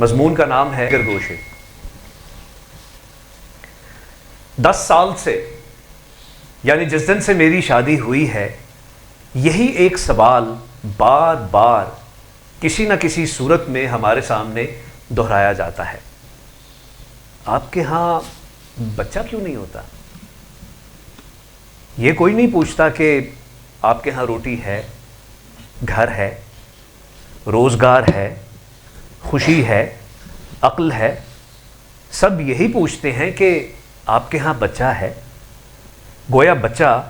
مضمون کا نام ہے گرگوشے۔ 10 سال سے، یعنی جس دن سے میری شادی ہوئی ہے، یہی ایک سوال بار بار کسی نہ کسی صورت میں ہمارے سامنے دہرایا جاتا ہے، آپ کے ہاں بچہ کیوں نہیں ہوتا؟ یہ کوئی نہیں پوچھتا کہ آپ کے ہاں روٹی ہے، گھر ہے، روزگار ہے، خوشی ہے، عقل ہے، سب یہی پوچھتے ہیں کہ آپ کے ہاں بچہ ہے۔ گویا بچہ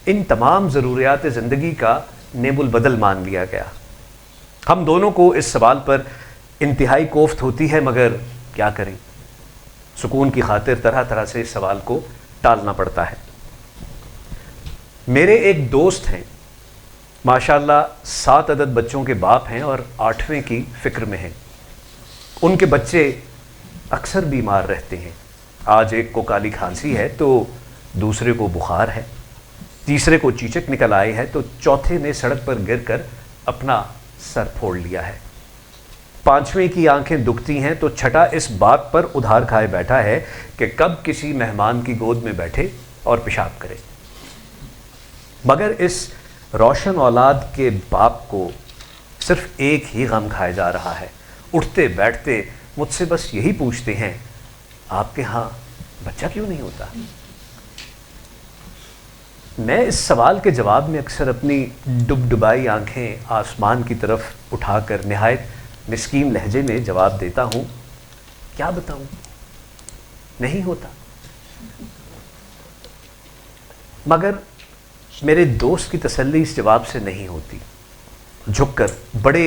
ان تمام ضروریات زندگی کا نیب البدل مان لیا گیا۔ ہم دونوں کو اس سوال پر انتہائی کوفت ہوتی ہے، مگر کیا کریں، سکون کی خاطر طرح طرح سے اس سوال کو ٹالنا پڑتا ہے۔ میرے ایک دوست ہیں، ماشاءاللہ 7 عدد بچوں کے باپ ہیں اور 8ویں کی فکر میں ہیں۔ ان کے بچے اکثر بیمار رہتے ہیں، آج ایک کو کالی کھانسی ہے تو دوسرے کو بخار ہے، تیسرے کو چیچک نکل آئی ہے تو چوتھے نے سڑک پر گر کر اپنا سر پھوڑ لیا ہے، 5ویں کی آنکھیں دکھتی ہیں تو چھٹا اس بات پر ادھار کھائے بیٹھا ہے کہ کب کسی مہمان کی گود میں بیٹھے اور پیشاب کرے۔ مگر اس روشن اولاد کے باپ کو صرف ایک ہی غم کھایا جا رہا ہے، اٹھتے بیٹھتے مجھ سے بس یہی پوچھتے ہیں، آپ کے ہاں بچہ کیوں نہیں ہوتا؟ میں اس سوال کے جواب میں اکثر اپنی ڈبڈبائی آنکھیں آسمان کی طرف اٹھا کر نہایت مسکین لہجے میں جواب دیتا ہوں، کیا بتاؤں، نہیں ہوتا۔ مگر میرے دوست کی تسلی اس جواب سے نہیں ہوتی۔ جھک کر بڑے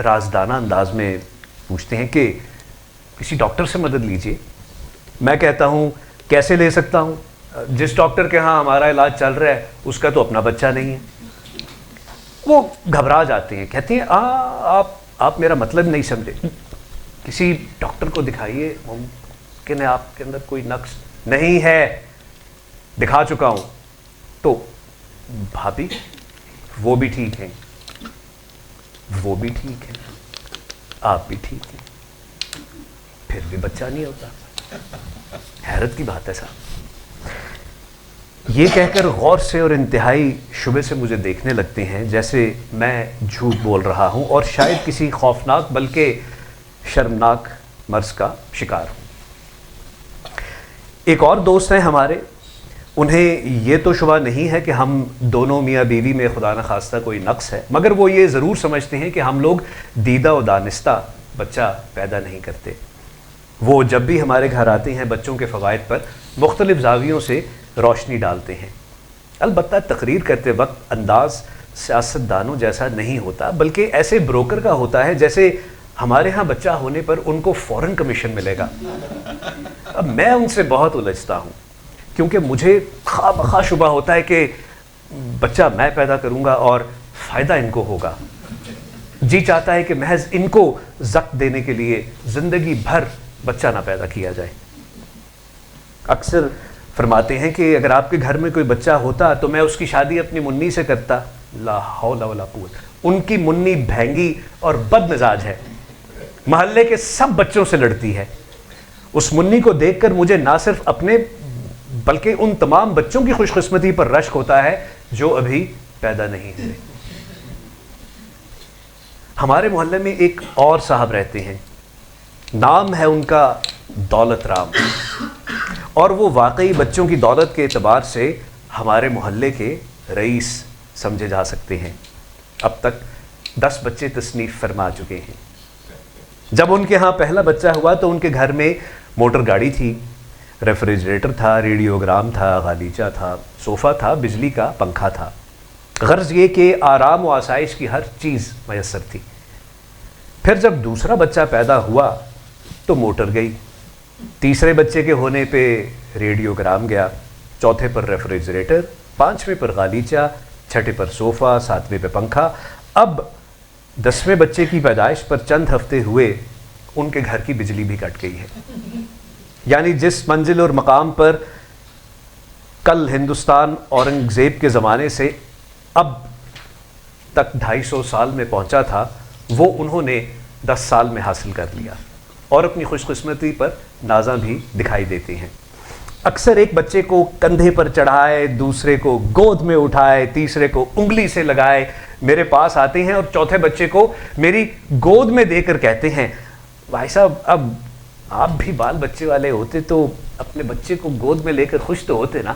رازدانہ انداز میں پوچھتے ہیں کہ کسی ڈاکٹر سے مدد لیجئے۔ میں کہتا ہوں کیسے لے سکتا ہوں، جس ڈاکٹر کے ہاں ہمارا علاج چل رہا ہے اس کا تو اپنا بچہ نہیں ہے۔ وہ گھبرا جاتے ہیں، کہتے ہیں آپ میرا مطلب نہیں سمجھے، کسی ڈاکٹر کو دکھائیے، ممکن ہے آپ کے اندر کوئی نقص نہیں ہے، دکھا چکا ہوں۔ تو بھابھی وہ بھی ٹھیک ہیں، وہ بھی ٹھیک ہے، آپ بھی ٹھیک ہیں، پھر بھی بچہ نہیں ہوتا۔ حیرت کی بات ہے صاحب۔ یہ کہہ کر غور سے اور انتہائی شبہ سے مجھے دیکھنے لگتے ہیں جیسے میں جھوٹ بول رہا ہوں اور شاید کسی خوفناک بلکہ شرمناک مرض کا شکار ہوں۔ ایک اور دوست ہیں ہمارے، انہیں یہ تو شبہ نہیں ہے کہ ہم دونوں میاں بیوی میں خدا نخواستہ کوئی نقص ہے، مگر وہ یہ ضرور سمجھتے ہیں کہ ہم لوگ دیدہ و دانستہ بچہ پیدا نہیں کرتے۔ وہ جب بھی ہمارے گھر آتے ہیں بچوں کے فوائد پر مختلف زاویوں سے روشنی ڈالتے ہیں۔ البتہ تقریر کرتے وقت انداز سیاست دانوں جیسا نہیں ہوتا، بلکہ ایسے بروکر کا ہوتا ہے جیسے ہمارے ہاں بچہ ہونے پر ان کو فوراً کمیشن ملے گا۔ اب میں ان سے بہت الجھتا ہوں، کیونکہ مجھے خواہ بخواہ شبہ ہوتا ہے کہ بچہ میں پیدا کروں گا اور فائدہ ان کو ہوگا۔ جی چاہتا ہے کہ محض ان کو زق دینے کے لیے زندگی بھر بچہ نہ پیدا کیا جائے۔ اکثر فرماتے ہیں کہ اگر آپ کے گھر میں کوئی بچہ ہوتا تو میں اس کی شادی اپنی منی سے کرتا۔ لا حول ولا قوت۔ ان کی منی بھینگی اور بد مزاج ہے، محلے کے سب بچوں سے لڑتی ہے۔ اس منی کو دیکھ کر مجھے نہ صرف اپنے بلکہ ان تمام بچوں کی خوش قسمتی پر رشک ہوتا ہے جو ابھی پیدا نہیں ہوئے۔ ہمارے محلے میں ایک اور صاحب رہتے ہیں، نام ہے ان کا دولت رام، اور وہ واقعی بچوں کی دولت کے اعتبار سے ہمارے محلے کے رئیس سمجھے جا سکتے ہیں۔ اب تک 10 بچے تصنیف فرما چکے ہیں۔ جب ان کے ہاں پہلا بچہ ہوا تو ان کے گھر میں موٹر گاڑی تھی، ریفریجریٹر تھا، ریڈیوگرام تھا، غالیچہ تھا، صوفہ تھا، بجلی کا پنکھا تھا، غرض یہ کہ آرام و آسائش کی ہر چیز میسر تھی۔ پھر جب دوسرا بچہ پیدا ہوا تو موٹر گئی، تیسرے بچے کے ہونے پہ ریڈیوگرام گیا، چوتھے پر ریفریجریٹر، 5ویں پر غالیچہ، 6 پر صوفہ، 7ویں پہ پنکھا۔ اب 10ویں بچے کی پیدائش پر چند ہفتے ہوئے ان کے گھر کی بجلی بھی کٹ گئی ہے۔ یعنی جس منزل اور مقام پر کل ہندوستان اورنگزیب کے زمانے سے اب تک 250 سال میں پہنچا تھا، وہ انہوں نے 10 سال میں حاصل کر لیا۔ اور اپنی خوش قسمتی پر نازاں بھی دکھائی دیتے ہیں۔ اکثر ایک بچے کو کندھے پر چڑھائے، دوسرے کو گود میں اٹھائے، تیسرے کو انگلی سے لگائے میرے پاس آتے ہیں، اور چوتھے بچے کو میری گود میں دے کر کہتے ہیں بھائی صاحب اب آپ بھی بال بچے والے ہوتے تو اپنے بچے کو گود میں لے کر خوش تو ہوتے نا۔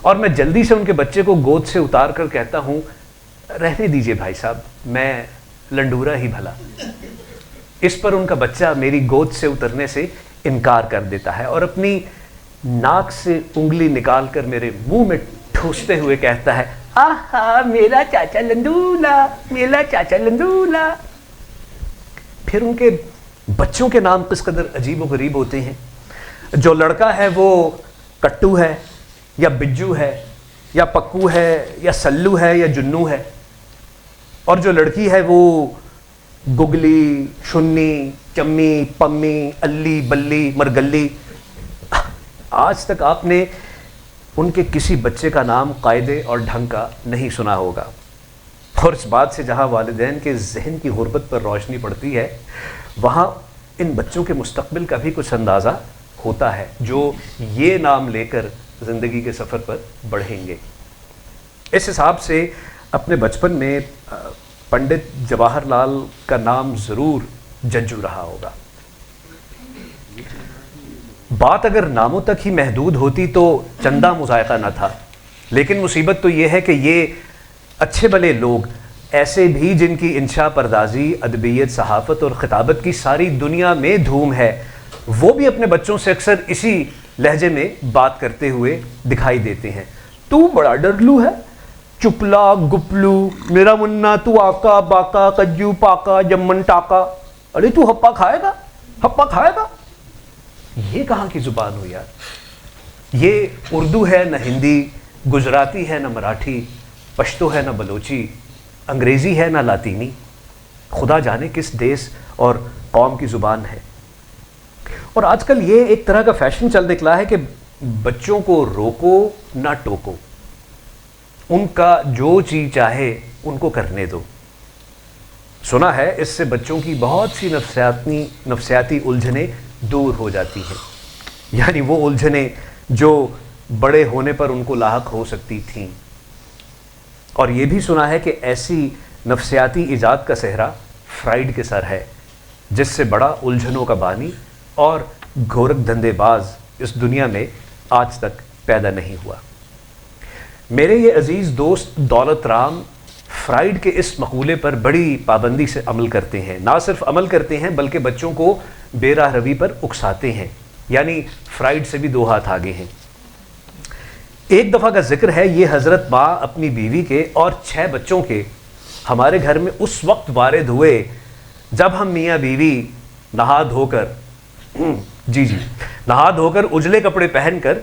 اور میں جلدی سے ان کے بچے کو گود سے اتار کر کہتا ہوں رہنے دیجئے بھائی صاحب، میں لنڈورا ہی بھلا۔ اس پر ان کا بچہ میری گود سے اترنے سے انکار کر دیتا ہے اور اپنی ناک سے انگلی نکال کر میرے منہ میں ٹھوستے ہوئے کہتا ہے آہا میرا چاچا لندولا، میرا چاچا لندولا۔ پھر ان کے بچوں کے نام کس قدر عجیب و غریب ہوتے ہیں۔ جو لڑکا ہے وہ کٹو ہے یا بجو ہے یا پکو ہے یا سلو ہے یا جنو ہے، اور جو لڑکی ہے وہ گگلی، شنی، چمی، پمی، الی، بلی، مرگلی۔ آج تک آپ نے ان کے کسی بچے کا نام قاعدے اور ڈھنگ کا نہیں سنا ہوگا، اور اس بات سے جہاں والدین کے ذہن کی غربت پر روشنی پڑتی ہے، وہاں ان بچوں کے مستقبل کا بھی کچھ اندازہ ہوتا ہے جو یہ نام لے کر زندگی کے سفر پر بڑھیں گے۔ اس حساب سے اپنے بچپن میں پنڈت جواہر لال کا نام ضرور ججو رہا ہوگا۔ بات اگر ناموں تک ہی محدود ہوتی تو چندہ مذائقہ نہ تھا، لیکن مصیبت تو یہ ہے کہ یہ اچھے بھلے لوگ ایسے بھی جن کی انشاء پردازی، ادبیت، صحافت اور خطابت کی ساری دنیا میں دھوم ہے، وہ بھی اپنے بچوں سے اکثر اسی لہجے میں بات کرتے ہوئے دکھائی دیتے ہیں۔ تو بڑا ڈرلو ہے، چپلا گپلو، میرا منا تو آقا باقا کجو پاکا جمن ٹاکا، ارے تو ہپا کھائے گا، ہپا کھائے گا۔ یہ کہاں کی زبان ہو یار؟ یہ اردو ہے نہ ہندی، گجراتی ہے نہ مراٹھی، پشتو ہے نہ بلوچی، انگریزی ہے نہ لاطینی، خدا جانے کس دیس اور قوم کی زبان ہے۔ اور آج کل یہ ایک طرح کا فیشن چل نکلا ہے کہ بچوں کو روکو نہ ٹوکو، ان کا جو جی چاہے ان کو کرنے دو۔ سنا ہے اس سے بچوں کی بہت سی نفسیاتی الجھنیں دور ہو جاتی ہیں، یعنی وہ الجھنیں جو بڑے ہونے پر ان کو لاحق ہو سکتی تھیں۔ اور یہ بھی سنا ہے کہ ایسی نفسیاتی ایجاد کا صحرا فرائیڈ کے سر ہے، جس سے بڑا الجھنوں کا بانی اور گورکھ دھندے باز اس دنیا میں آج تک پیدا نہیں ہوا۔ میرے یہ عزیز دوست دولت رام فرائیڈ کے اس مقولے پر بڑی پابندی سے عمل کرتے ہیں، نہ صرف عمل کرتے ہیں بلکہ بچوں کو بے راہ روی پر اکساتے ہیں، یعنی فرائیڈ سے بھی دو ہاتھ آگے ہیں۔ ایک دفعہ کا ذکر ہے، یہ حضرت ماں اپنی بیوی کے اور 6 بچوں کے ہمارے گھر میں اس وقت وارد ہوئے جب ہم میاں بیوی نہا دھو کر نہا دھو کر اجلے کپڑے پہن کر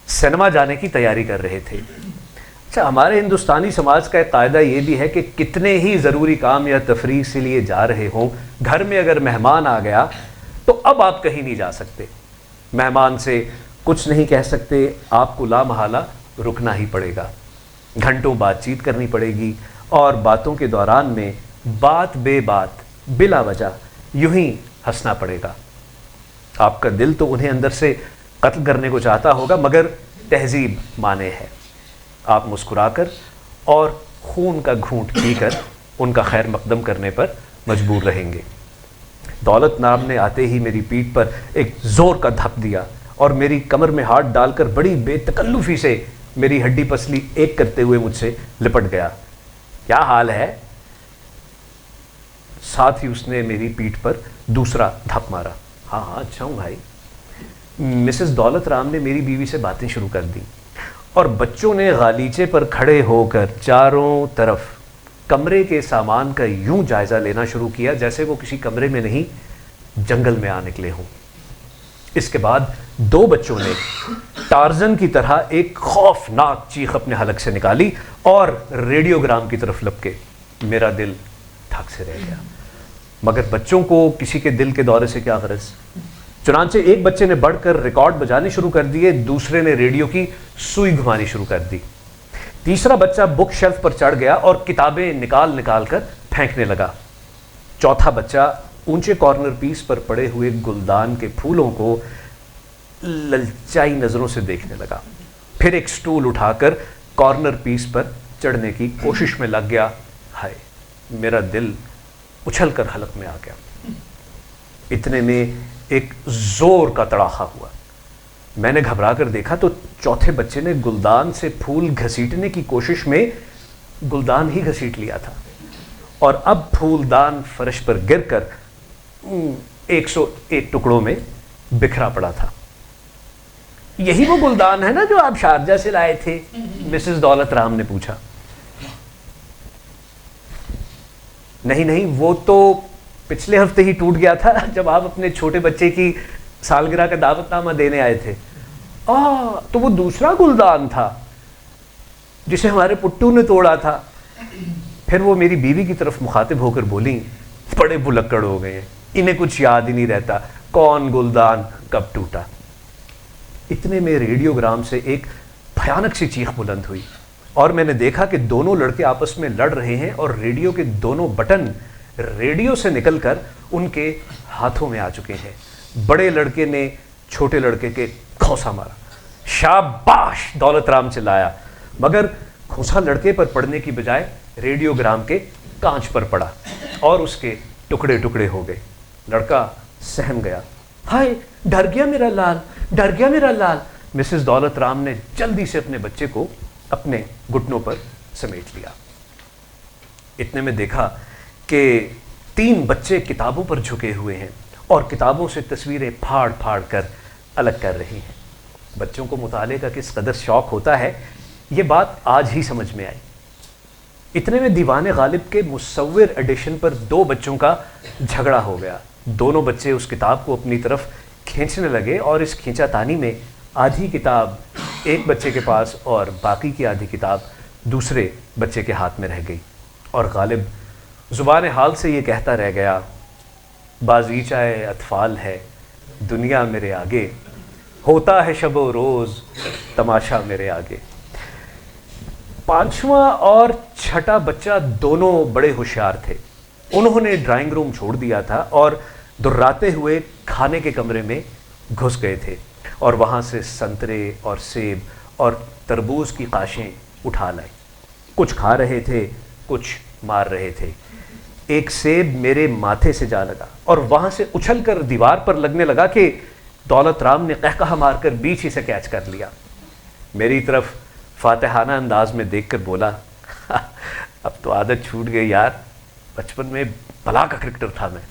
سینما جانے کی تیاری کر رہے تھے۔ اچھا، ہمارے ہندوستانی سماج کا ایک قاعدہ یہ بھی ہے کہ کتنے ہی ضروری کام یا تفریح سے لیے جا رہے ہوں، گھر میں اگر مہمان آ گیا تو اب آپ کہیں نہیں جا سکتے، مہمان سے کچھ نہیں کہہ سکتے، آپ کو لا محالہ رکنا ہی پڑے گا، گھنٹوں بات چیت کرنی پڑے گی، اور باتوں کے دوران میں بات بے بات بلا وجہ یوں ہی ہنسنا پڑے گا۔ آپ کا دل تو انہیں اندر سے قتل کرنے کو چاہتا ہوگا، مگر تہذیب مانے ہے، آپ مسکرا کر اور خون کا گھونٹ پی کر ان کا خیر مقدم کرنے پر مجبور رہیں گے۔ دولت نام نے آتے ہی میری پیٹھ پر ایک زور کا دھپ دیا اور میری کمر میں ہاتھ ڈال کر بڑی بے تکلفی سے میری ہڈی پسلی ایک کرتے ہوئے مجھ سے لپٹ گیا۔ کیا حال ہے؟ ساتھ ہی اس نے میری پیٹھ پر دوسرا دھپ مارا۔ ہاں اچھا ہوں بھائی۔ مسز دولت رام نے میری بیوی سے باتیں شروع کر دی اور بچوں نے غالیچے پر کھڑے ہو کر چاروں طرف کمرے کے سامان کا یوں جائزہ لینا شروع کیا جیسے وہ کسی کمرے میں نہیں جنگل میں آ نکلے ہوں۔ اس کے بعد 2 بچوں نے ٹارزن کی طرح ایک خوفناک چیخ اپنے حلق سے نکالی اور ریڈیوگرام کی طرف لپکے۔ میرا دل دھک سے رہ گیا، مگر بچوں کو کسی کے دل کے دورے سے کیا غرض؟ چنانچہ ایک بچے نے بڑھ کر ریکارڈ بجانے شروع کر دیے، دوسرے نے ریڈیو کی سوئی گھمانی شروع کر دی، تیسرا بچہ بک شیلف پر چڑھ گیا اور کتابیں نکال کر پھینکنے لگا، چوتھا بچہ اونچے کارنر پیس پر پڑے ہوئے گلدان کے پھولوں کو للچائی نظروں سے دیکھنے لگا. پھر ایک سٹول اٹھا کر کارنر پیس پر چڑھنے کی کوشش میں لگ گیا. ہائے، میرا دل اچھل کر حلق میں آ گیا. اتنے میں ایک زور کا تڑاخا ہوا. میں نے گھبرا کر دیکھا تو چوتھے بچے نے گلدان سے پھول گھسیٹنے کی کوشش میں گلدان ہی گھسیٹ لیا تھا، اور اب پھولدان فرش پر گر کر 101 ٹکڑوں میں بکھرا پڑا تھا. یہی وہ گلدان ہے نا جو آپ شارجہ سے لائے تھے؟ مسز دولت رام نے پوچھا. نہیں، وہ تو پچھلے ہفتے ہی ٹوٹ گیا تھا جب آپ اپنے چھوٹے بچے کی سالگرہ کا دعوت نامہ دینے آئے تھے. تو وہ دوسرا گلدان تھا جسے ہمارے پٹو نے توڑا تھا. پھر وہ میری بیوی کی طرف مخاطب ہو کر بولی، بڑے بلکڑ ہو گئے ہیں، انہیں کچھ یاد ہی نہیں رہتا کون گلدان کب ٹوٹا. اتنے میں ریڈیوگرام سے ایک بھیانک سی چیخ بلند ہوئی، اور میں نے دیکھا کہ دونوں لڑکے آپس میں لڑ رہے ہیں اور ریڈیو کے دونوں بٹن ریڈیو سے نکل کر ان کے ہاتھوں میں آ چکے ہیں. بڑے لڑکے نے چھوٹے لڑکے کے کھوسا مارا. شاباش، دولت رام چلایا، مگر کھوسا لڑکے پر پڑنے کی بجائے ریڈیوگرام کے کانچ پر پڑا اور اس کے ٹکڑے ٹکڑے ہو گئے. لڑکا سہم گیا. ہائے، ڈر گیا میرا لال، ڈر گیا میرا لال. مسز دولت رام نے جلدی سے اپنے بچے کو اپنے گھٹنوں پر سمیٹ لیا. اتنے میں دیکھا کہ 3 بچے کتابوں پر جھکے ہوئے ہیں اور کتابوں سے تصویریں پھاڑ پھاڑ کر الگ کر رہی ہیں. بچوں کو مطالعے کا کس قدر شوق ہوتا ہے یہ بات آج ہی سمجھ میں آئی. اتنے میں دیوان غالب کے مصور ایڈیشن پر 2 بچوں کا جھگڑا ہو گیا. دونوں بچے اس کتاب کو اپنی طرف کھینچنے لگے اور اس کھینچا تانی میں آدھی کتاب ایک بچے کے پاس اور باقی کی آدھی کتاب دوسرے بچے کے ہاتھ میں رہ گئی. اور غالب زبان حال سے یہ کہتا رہ گیا، بازیچہ اطفال ہے دنیا میرے آگے، ہوتا ہے شب و روز تماشا میرے آگے. 5واں اور 6ٹھا بچہ دونوں بڑے ہوشیار تھے. انہوں نے ڈرائنگ روم چھوڑ دیا تھا اور دراتے ہوئے کھانے کے کمرے میں گھس گئے تھے اور وہاں سے سنترے اور سیب اور تربوز کی قاشیں اٹھا لائے. کچھ کھا رہے تھے، کچھ مار رہے تھے. ایک سیب میرے ماتھے سے جا لگا اور وہاں سے اچھل کر دیوار پر لگنے لگا کہ دولت رام نے قہقہا مار کر بیچ ہی سے کیچ کر لیا. میری طرف فاتحانہ انداز میں دیکھ کر بولا، اب تو عادت چھوٹ گئی یار، بچپن میں بلا کا کرکٹر تھا میں.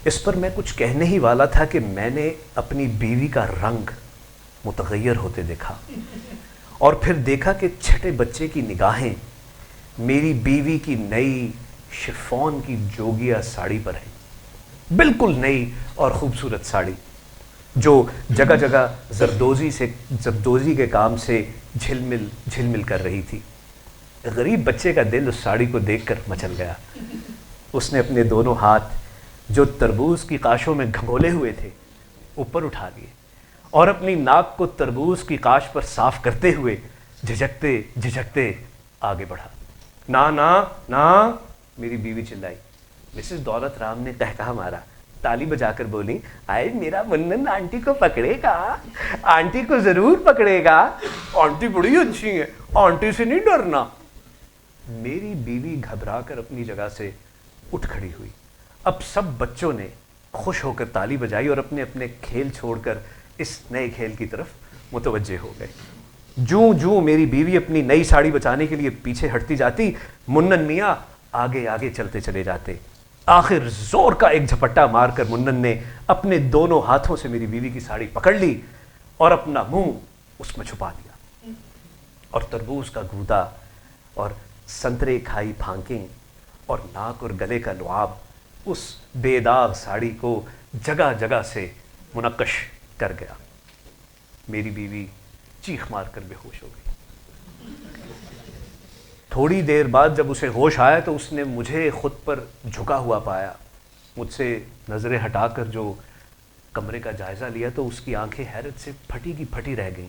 اس پر میں کچھ کہنے ہی والا تھا کہ میں نے اپنی بیوی کا رنگ متغیر ہوتے دیکھا اور پھر دیکھا کہ 6ٹھے بچے کی نگاہیں میری بیوی کی نئی شفون کی جوگیا ساڑی پر ہے. بالکل نئی اور خوبصورت ساڑی جو جگہ جگہ زردوزی کے کام سے جھلمل کر رہی تھی. غریب بچے کا دل اس ساڑی کو دیکھ کر مچل گیا. اس نے اپنے دونوں ہاتھ جو تربوز کی قاشوں میں گھنگولے ہوئے تھے اوپر اٹھا لیے اور اپنی ناک کو تربوز کی قاش پر صاف کرتے ہوئے جھجکتے جھجکتے آگے بڑھا. نا نا نا، میری بیوی چلائی. مسز دولت رام نے قہقہا مارا، تالی بجا کر بولی، آئے میرا منن آنٹی کو پکڑے گا، آنٹی کو ضرور پکڑے گا، آنٹی بڑی اچھی ہے، آنٹی سے نہیں ڈرنا. میری بیوی گھبرا کر اپنی جگہ سے اٹھ کھڑی ہوئی. اب سب بچوں نے خوش ہو کر تالی بجائی اور اپنے اپنے کھیل چھوڑ کر اس نئے کھیل کی طرف متوجہ ہو گئے. جوں میری بیوی اپنی نئی ساڑی بچانے کے لیے پیچھے ہٹتی جاتی، منن میاں آگے آگے چلتے چلے جاتے. آخر زور کا ایک جھپٹا مار کر منن نے اپنے دونوں ہاتھوں سے میری بیوی کی ساڑی پکڑ لی اور اپنا منہ اس میں چھپا دیا اور تربوز کا گودا اور سنترے کھائی پھانکیں اور ناک اور گلے کا لعاب اس بے داغ ساڑی کو جگہ جگہ سے منقش کر گیا. میری بیوی چیخ مار کر بے ہوش ہو گئی. تھوڑی دیر بعد جب اسے ہوش آیا تو اس نے مجھے خود پر جھکا ہوا پایا. مجھ سے نظریں ہٹا کر جو کمرے کا جائزہ لیا تو اس کی آنکھیں حیرت سے پھٹی کی پھٹی رہ گئیں.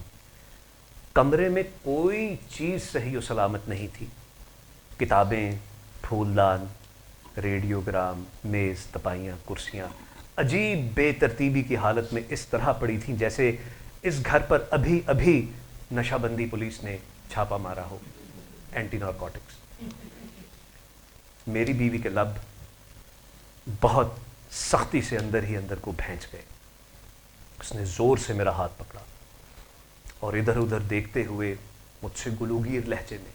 کمرے میں کوئی چیز صحیح و سلامت نہیں تھی. کتابیں، پھولدان، ریڈیوگرام، میز، تپائیاں، کرسیاں عجیب بے ترتیبی کی حالت میں اس طرح پڑی تھیں جیسے اس گھر پر ابھی ابھی نشہ بندی پولیس نے چھاپا مارا ہو، اینٹی نارکوٹکس۔ میری بیوی کے لب بہت سختی سے اندر ہی اندر کو بھینچ گئے۔ اس نے زور سے میرا ہاتھ پکڑا اور ادھر ادھر دیکھتے ہوئے مجھ سے گلوگیر لہجے میں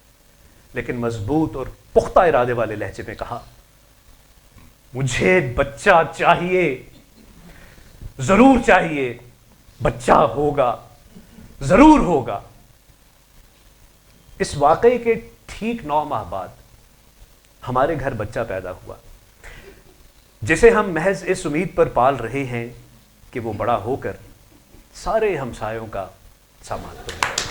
لیکن مضبوط اور پختہ ارادے والے لہجے میں کہا، مجھے بچہ چاہیے، ضرور چاہیے، بچہ ہوگا، ضرور ہوگا۔ اس واقعے کے ٹھیک 9 ماہ بعد ہمارے گھر بچہ پیدا ہوا جسے ہم محض اس امید پر پال رہے ہیں کہ وہ بڑا ہو کر سارے ہمسایوں کا سامان بنے۔